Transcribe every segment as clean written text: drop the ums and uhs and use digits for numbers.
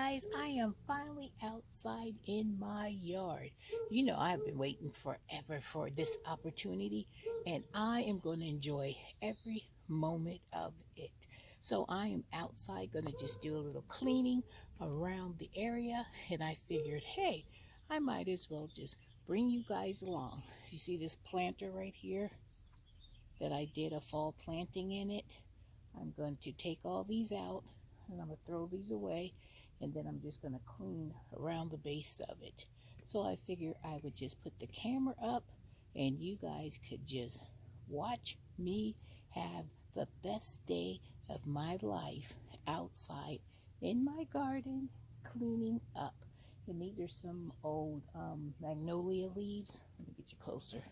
guys, I am finally outside in my yard. You know, I've been waiting forever for this opportunity, and I am going to enjoy every moment of it. So, I am outside going to just do a little cleaning around the area, and I figured, hey, I might as well just bring you guys along. You see this planter right here that I did a fall planting in it? I'm going to take all these out and I'm going to throw these away, and then I'm just going to clean around the base of it. So I figured I would just put the camera up and you guys could just watch me have the best day of my life outside in my garden cleaning up. And these are some old magnolia leaves. Let me get you closer.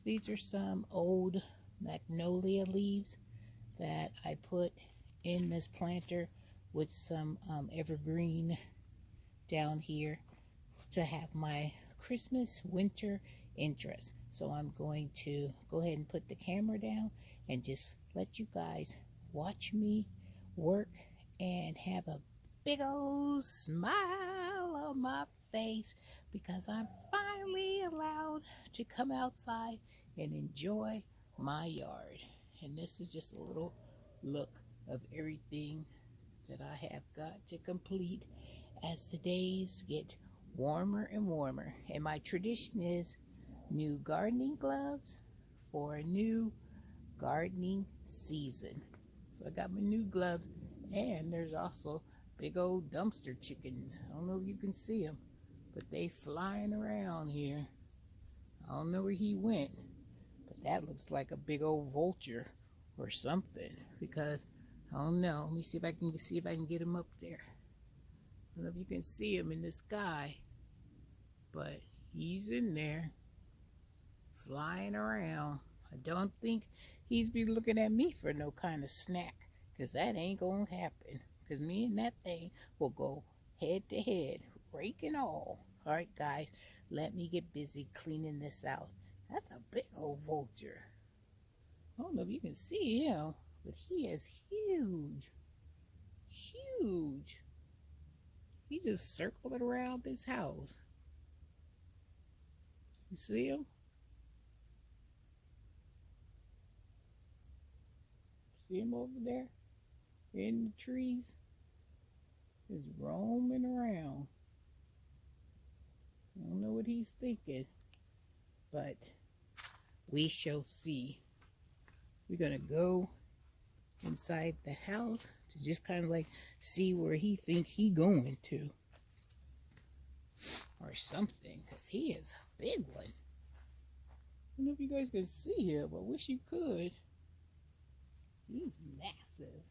These are some old magnolia leaves that I put in this planter with some evergreen down here to have my Christmas winter interest. So I'm going to go ahead and put the camera down and just let you guys watch me work and have a big old smile on my face because I'm finally allowed to come outside and enjoy my yard. And this is just a little look of everything that I have got to complete as the days get warmer and warmer. And my tradition is new gardening gloves for a new gardening season. So I got my new gloves, and there's also big old dumpster chickens. I don't know if you can see them, but they flying around here. I don't know where he went, but that looks like a big old vulture or something, because I don't know. Let me see if I can get him up there. I don't know if you can see him in the sky, but he's in there flying around. I don't think he's be looking at me for no kind of snack, because that ain't gonna happen, because me and that thing will go head to head, rake and all. All right, guys, let me get busy cleaning this out. That's a big old vulture. I don't know if you can see him, but he is huge. Huge. He just circled around this house. You see him? See him over there in the trees? Just roaming around. I don't know what he's thinking, but we shall see. We're gonna go inside the house to just kind of like see where he think he going to or something, because he is a big one. I don't know if you guys can see him, but I wish you could. He's massive.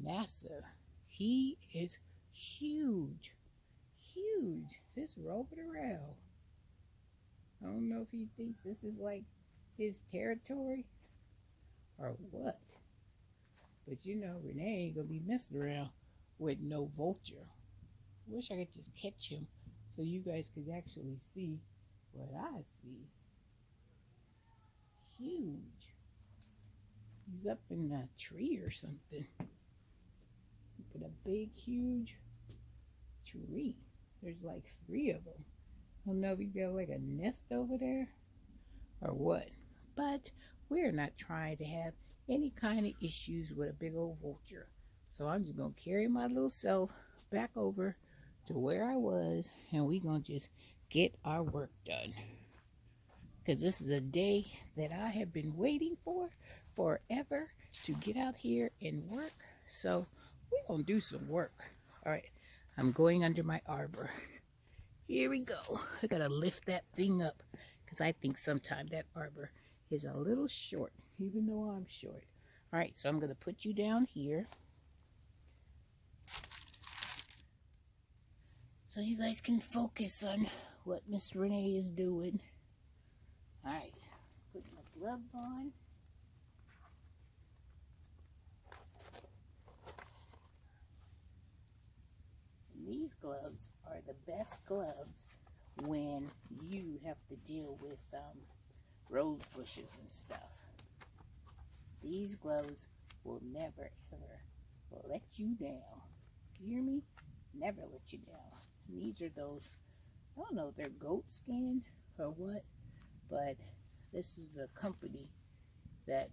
Massive. He is huge. Huge. Just roaming around. I don't know if he thinks this is like his territory or what. But you know, Renee ain't gonna be messing around with no vulture. Wish I could just catch him so you guys could actually see what I see. Huge. He's up in a tree or something. Put a big, huge tree. There's like 3 of them. I don't know if he's got like a nest over there or what. But we're not trying to have any kind of issues with a big old vulture. So I'm just going to carry my little self back over to where I was, and we're going to just get our work done. Because this is a day that I have been waiting for forever to get out here and work. So we're going to do some work. All right, I'm going under my arbor. Here we go. I got to lift that thing up because I think sometimes that arbor is a little short, even though I'm short. All right, so I'm going to put you down here so you guys can focus on what Miss Renee is doing. All right, put my gloves on. And these gloves are the best gloves when you have to deal with rose bushes and stuff. These gloves will never ever let you down. You hear me? Never let you down. And these are those, I don't know if they're goat skin or what, but this is the company that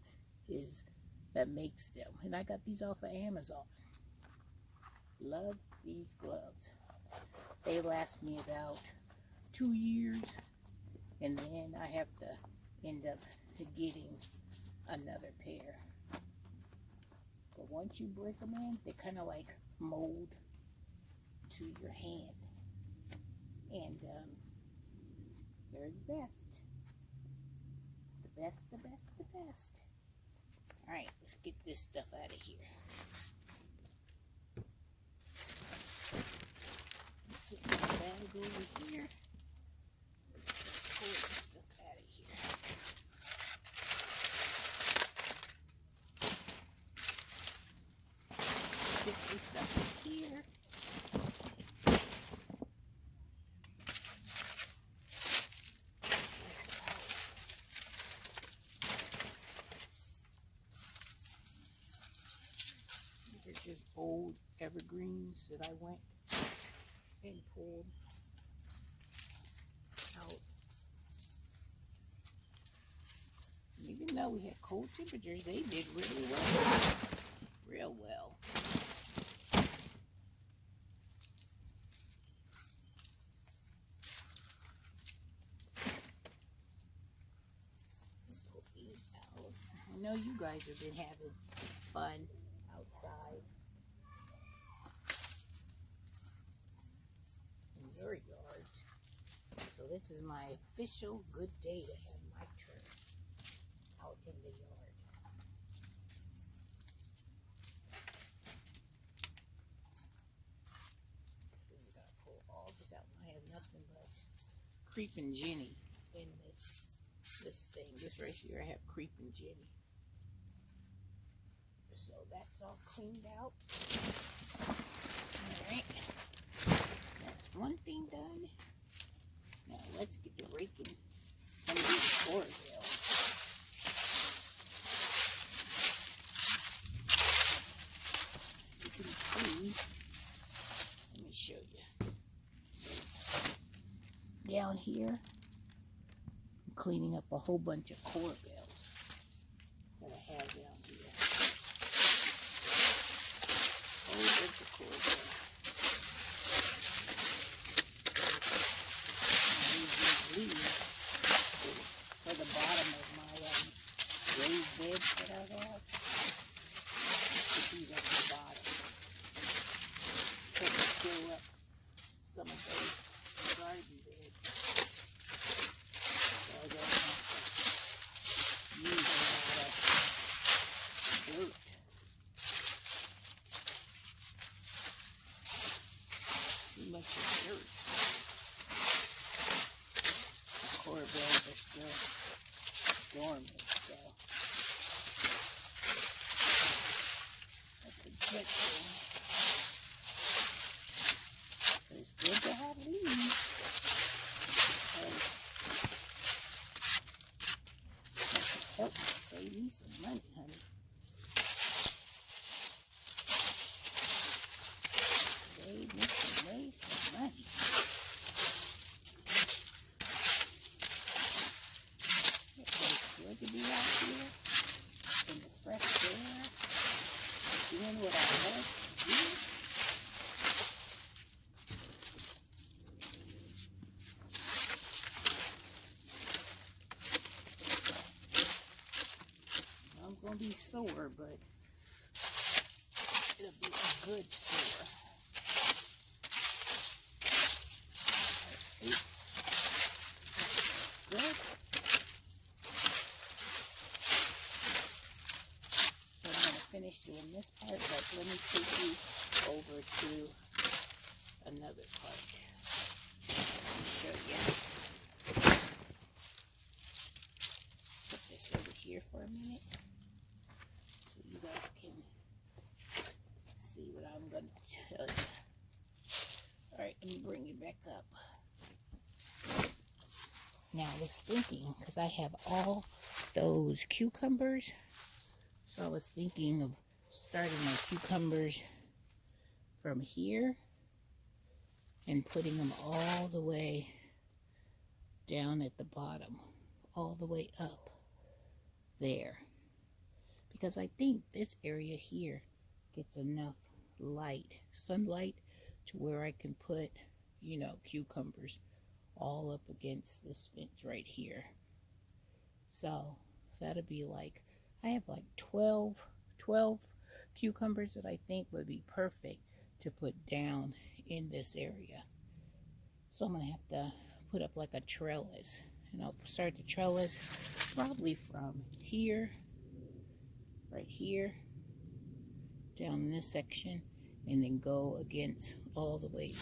makes them. And I got these off of Amazon. Love these gloves. They last me about 2 years, and then I have to end up getting another pair. But once you break them in, they kind of like mold to your hand. And they're the best. The best, the best, the best. Alright, let's get this stuff out of here. Put my bag over here. Pull this stuff out of here. Put this stuff in here. These are just old evergreens that I went and pulled out. Even though we had cold temperatures, they did really well. Real well. Pull these out. I know you guys have been having fun outside in your yard. So this is my official good day to have my turn out in the yard. So we gotta pull all this out. I have nothing but Creeping Jenny in this thing. This right here, I have Creeping Jenny. So that's all cleaned out. Alright. That's one thing done. Now let's get to raking some of these Coravels. You can see, let me show you. Down here, I'm cleaning up a whole bunch of Coravels that I have down here. A whole bunch of Coravels. Leaves for the bottom of my raised beds that I have. Put these at the bottom. Try to fill up some of those garden beds. So I don't have to use a lot of dirt. Too much of dirt. Coravels are still dormant, so that's a good thing. But it's good to have leaves because that can help me save me some money, honey. Save me some money. To be out here in the fresh air, doing what I love to do. I'm going to be sore, but it'll be a good sore. Good. Finish doing this part, but let me take you over to another part. Let me show you. Put this over here for a minute so you guys can see what I'm going to tell you. Alright, let me bring it back up. Now I was thinking, because I have all those cucumbers. So I was thinking of starting my cucumbers from here and putting them all the way down at the bottom, all the way up there. Because I think this area here gets enough sunlight, to where I can put, cucumbers all up against this fence right here. So that'll be like, I have like 12 cucumbers that I think would be perfect to put down in this area. So I'm gonna have to put up like a trellis, and I'll start the trellis probably from here, right here, down in this section, and then go against all the way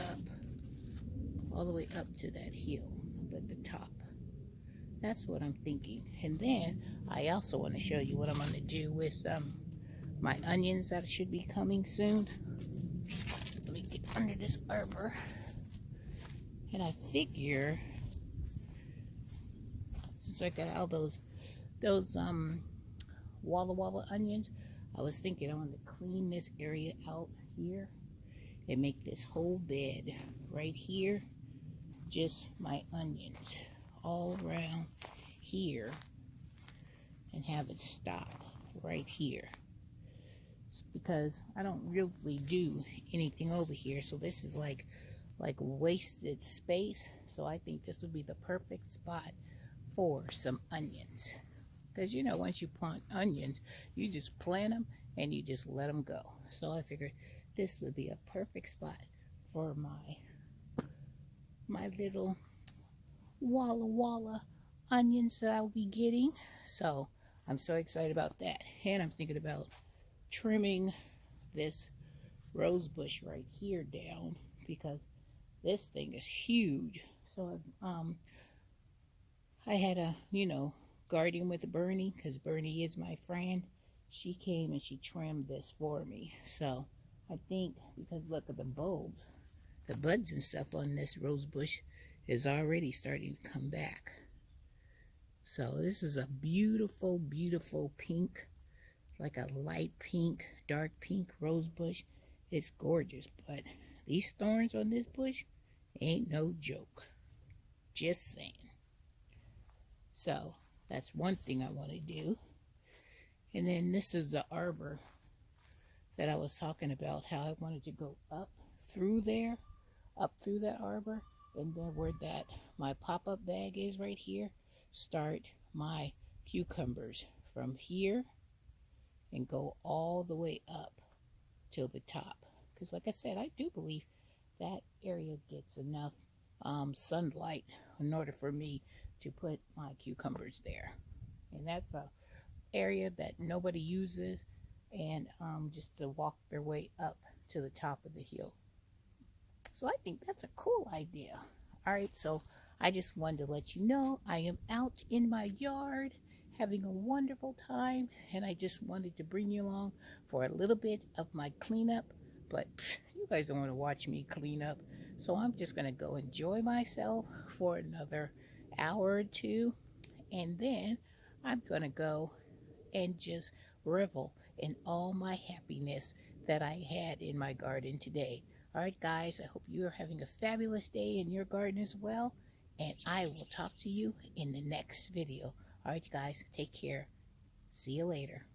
up to that hill up at the top. That's what I'm thinking. And then I also want to show you what I'm going to do with my onions that should be coming soon. Let me get under this arbor. And I figure, since I got all those Walla Walla onions, I was thinking I want to clean this area out here and make this whole bed right here just my onions all around here, and have it stop right here, because I don't really do anything over here. So this is like wasted space. So I think this would be the perfect spot for some onions. Because once you plant onions, you just plant them and you just let them go. So I figured this would be a perfect spot for my little Walla Walla onions that I'll be getting. So I'm so excited about that. And I'm thinking about trimming this rose bush right here down, because this thing is huge. So I had a guardian with Bernie, because Bernie is my friend. She came and she trimmed this for me. So I think, because look at the bulbs, the buds and stuff on this rose bush is already starting to come back. So this is a beautiful, beautiful pink, like a light pink, dark pink rose bush. It's gorgeous, but these thorns on this bush ain't no joke. Just saying. So that's one thing I want to do. And then this is the arbor that I was talking about, how I wanted to go up through there, up through that arbor, and then where that my pop-up bag is right here, start my cucumbers from here and go all the way up till the top. Because like I said, I do believe that area gets enough sunlight in order for me to put my cucumbers there. And that's a area that nobody uses, and just to walk their way up to the top of the hill. So I think that's a cool idea. All right, so I just wanted to let you know I am out in my yard having a wonderful time, and I just wanted to bring you along for a little bit of my cleanup. But you guys don't want to watch me clean up, so I'm just going to go enjoy myself for another hour or two, and then I'm going to go and just revel in all my happiness that I had in my garden today. All right, guys, I hope you are having a fabulous day in your garden as well, and I will talk to you in the next video. All right, guys, take care. See you later.